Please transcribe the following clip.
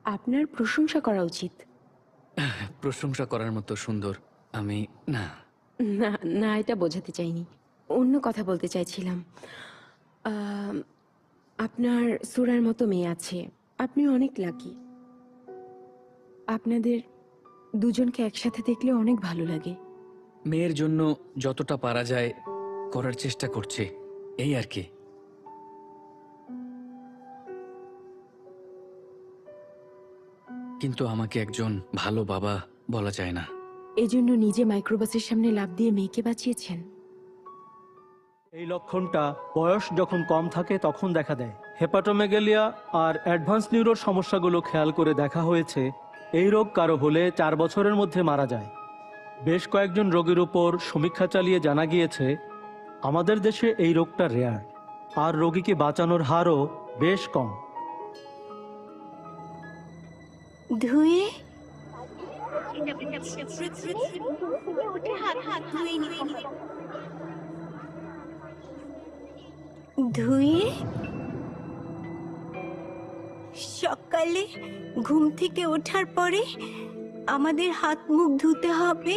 আপনার প্রশংসা করা উচিত। প্রশংসা করার মতো সুন্দর আমি না। না না, এটা বোঝাতে চাইনি, অন্য কথা বলতে চাইছিলাম। আম, আপনার সুরার মতো মেয়ে আছে, আপনি অনেক লাকি। আপনাদের দুজনকে একসাথে দেখলে অনেক ভালো লাগে। মেয়ের জন্য যতটা পারা যায় করার চেষ্টা করছে, এই আর কি। কিন্তু আমাকে একজন ভালো বাবা বলা যায় না। এজন্য নিজে মাইক্রোবাসের সামনে লাফ দিয়ে মেয়েকে বাঁচিয়েছেন। এই লক্ষণটা বয়স যখন কম থাকে তখন দেখা দেয়। হেপাটোমেগালিয়া আর অ্যাডভান্স নিউরোর সমস্যাগুলো খেয়াল করে দেখা হয়েছে এই রোগ কারো হলে 4 বছরের মধ্যে মারা যায়। বেশ কয়েকজন রোগীর উপর সমীক্ষা চালিয়ে জানা গিয়েছে আমাদের দেশে এই রোগটা রেয়ার, আর রোগীকে বাঁচানোর হারও বেশ কম। ধুয়ে ধুয়ে সকালে ঘুম থেকে ওঠার পরে আমাদের হাত মুখ ধুতে হবে।